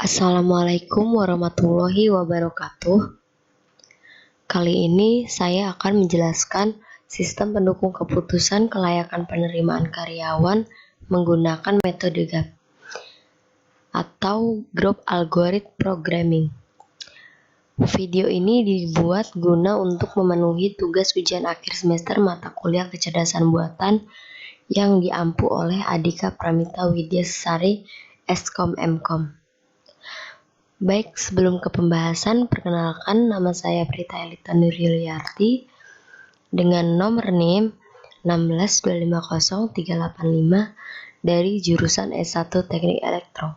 Assalamualaikum warahmatullahi wabarakatuh. Kali ini saya akan menjelaskan sistem pendukung keputusan kelayakan penerimaan karyawan menggunakan metode GAP atau Group Algorithm Programming. Video ini dibuat guna untuk memenuhi tugas ujian akhir semester mata kuliah kecerdasan buatan yang diampu oleh Adhika Pramita Widyasari Eskom Mkom. Baik, sebelum ke pembahasan, perkenalkan nama saya Prita Elita Nuryuliarti dengan nomor NIM 162503885 dari jurusan S1 Teknik Elektro,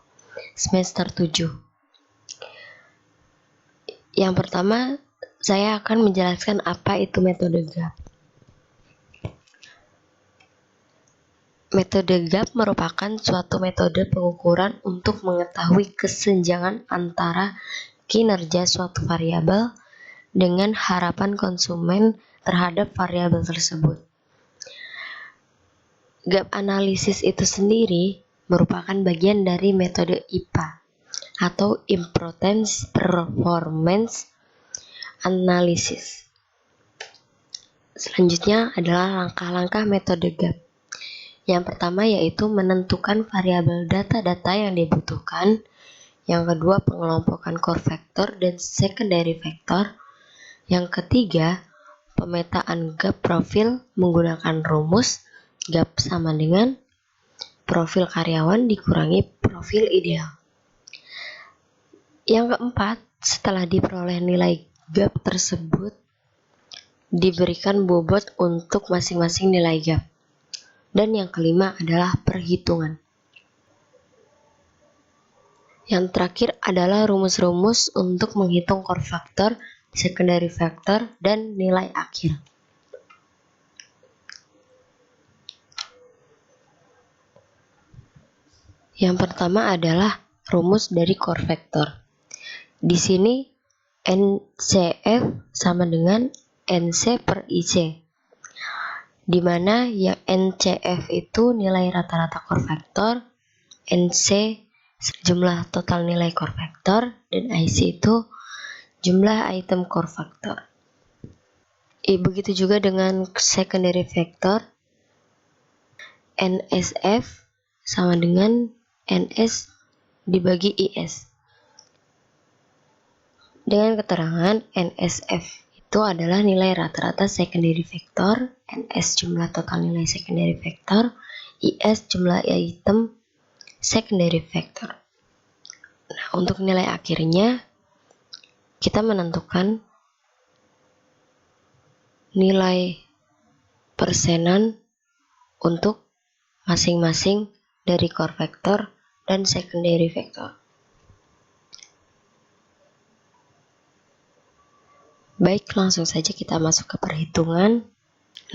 semester 7. Yang pertama, saya akan menjelaskan apa itu metode GAP. Metode GAP merupakan suatu metode pengukuran untuk mengetahui kesenjangan antara kinerja suatu variabel dengan harapan konsumen terhadap variabel tersebut. GAP analisis itu sendiri merupakan bagian dari metode IPA atau Importance Performance Analysis. Selanjutnya adalah langkah-langkah metode GAP. Yang pertama yaitu menentukan variabel data-data yang dibutuhkan. Yang kedua, pengelompokan core factor dan secondary factor. Yang ketiga, pemetaan GAP profil menggunakan rumus GAP sama dengan profil karyawan dikurangi profil ideal. Yang keempat, setelah diperoleh nilai GAP tersebut, diberikan bobot untuk masing-masing nilai GAP. Dan yang kelima adalah perhitungan. Yang terakhir adalah rumus-rumus untuk menghitung core factor, secondary factor, dan nilai akhir. Yang pertama adalah rumus dari core factor. Di sini NCF sama dengan NC per IC. Di mana yang NCF itu nilai rata-rata core factor, NC jumlah total nilai core factor, dan IC itu jumlah item core factor. Begitu juga dengan secondary factor, NSF sama dengan NS dibagi IS. Dengan keterangan NSF itu adalah nilai rata-rata secondary factor, NS jumlah total nilai secondary factor, IS jumlah item secondary factor. Nah, untuk nilai akhirnya kita menentukan nilai persenan untuk masing-masing dari core factor dan secondary factor. Baik, langsung saja kita masuk ke perhitungan.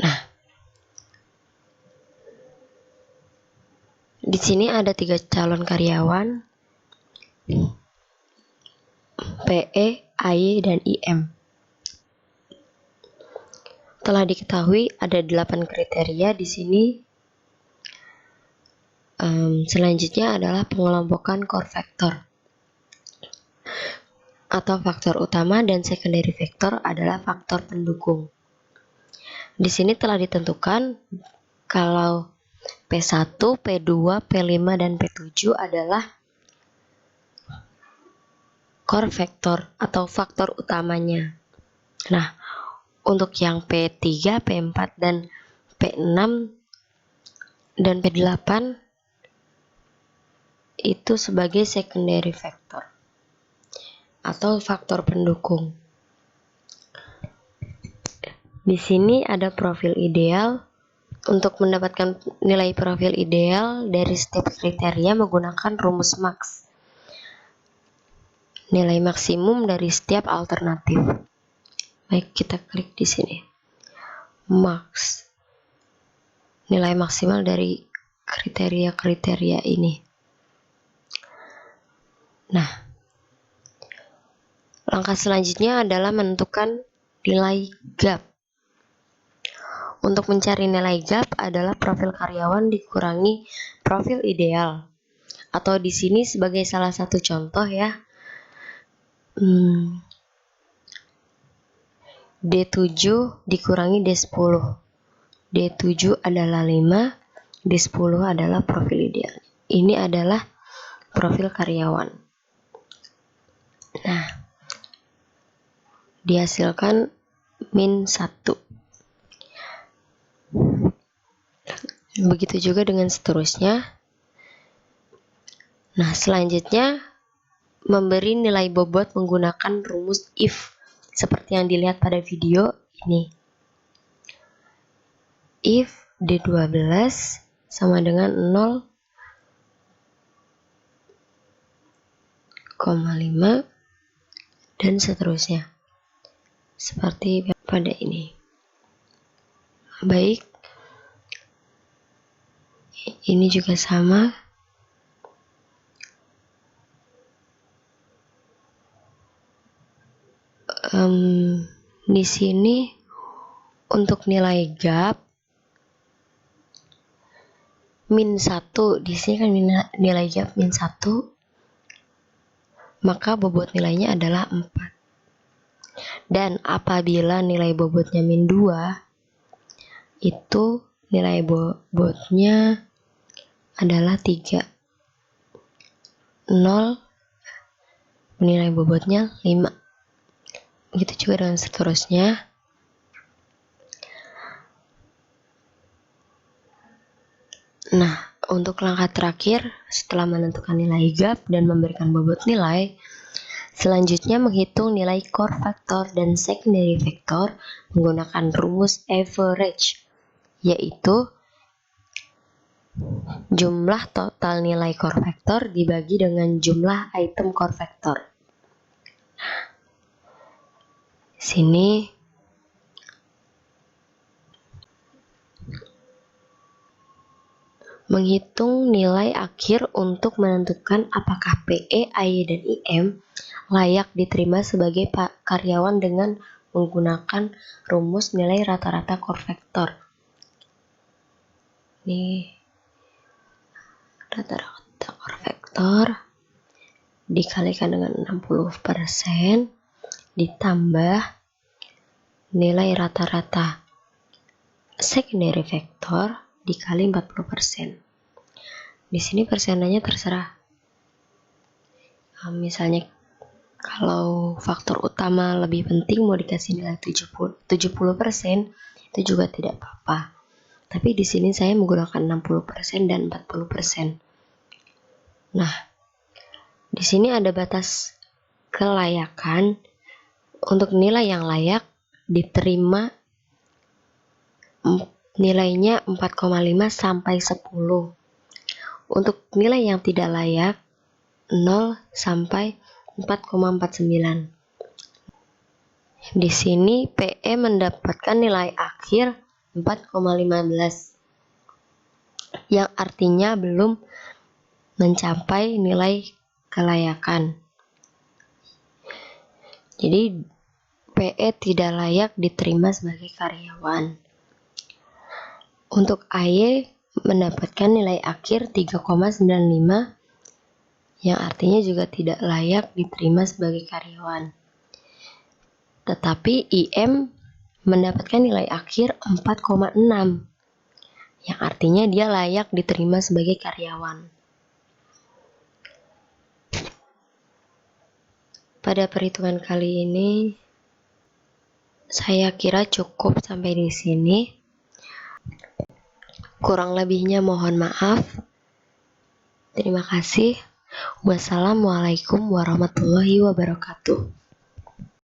Nah, di sini ada 3 calon karyawan, PE, AY, dan IM. Telah diketahui ada 8 kriteria di sini. Selanjutnya adalah pengelompokan core factor atau faktor utama, dan secondary factor adalah faktor pendukung. Di sini telah ditentukan kalau P1, P2, P5, dan P7 adalah core factor atau faktor utamanya. Nah, untuk yang P3, P4, dan P6 dan P8 itu sebagai secondary factor atau faktor pendukung. Di sini ada profil ideal. Untuk mendapatkan nilai profil ideal dari setiap kriteria menggunakan rumus max. Nilai maksimum dari setiap alternatif. Baik, kita klik di sini. Max. Nilai maksimal dari kriteria-kriteria ini. Nah, langkah selanjutnya adalah menentukan nilai GAP. Untuk mencari nilai GAP adalah profil karyawan dikurangi profil ideal Atau di sini sebagai salah satu contoh ya. D7 dikurangi D10. D7 adalah 5, D10 adalah profil ideal. Ini adalah profil karyawan. Nah, dihasilkan min 1. Begitu juga dengan seterusnya. Nah, selanjutnya memberi nilai bobot menggunakan rumus if seperti yang dilihat pada video ini. If D12 sama dengan 0,5 dan seterusnya. Seperti pada ini. Baik. Ini juga sama. Di sini untuk nilai gap min 1, di sini kan nilai gap min 1, maka bobot nilainya adalah 4. Dan apabila nilai bobotnya min 2, itu nilai bobotnya adalah 3. 0, nilai bobotnya 5. Begitu juga dengan seterusnya. Nah, untuk langkah terakhir setelah menentukan nilai gap dan memberikan bobot nilai, selanjutnya menghitung nilai core factor dan secondary factor menggunakan rumus average, yaitu jumlah total nilai core factor dibagi dengan jumlah item core factor. Sini menghitung nilai akhir untuk menentukan apakah PE, AY, dan IM layak diterima sebagai karyawan dengan menggunakan rumus nilai rata-rata core factor. Ini rata-rata core factor dikalikan dengan 60% ditambah nilai rata-rata secondary factor dikali 40%. Di sini persenanya terserah. Misalnya kalau faktor utama lebih penting mau dikasih nilai 70%, itu juga tidak apa-apa. Tapi di sini saya menggunakan 60% dan 40%. Nah, di sini ada batas kelayakan. Untuk nilai yang layak diterima nilainya 4,5 sampai 10. Untuk nilai yang tidak layak 0 sampai 4,49. Di sini PE mendapatkan nilai akhir 4,15 yang artinya belum mencapai nilai kelayakan. Jadi PE tidak layak diterima sebagai karyawan. Untuk AY mendapatkan nilai akhir 3,95 yang artinya juga tidak layak diterima sebagai karyawan. Tetapi IM mendapatkan nilai akhir 4,6 yang artinya dia layak diterima sebagai karyawan. Pada perhitungan kali ini saya kira cukup sampai di sini. Kurang lebihnya mohon maaf. Terima kasih. Wassalamualaikum warahmatullahi wabarakatuh.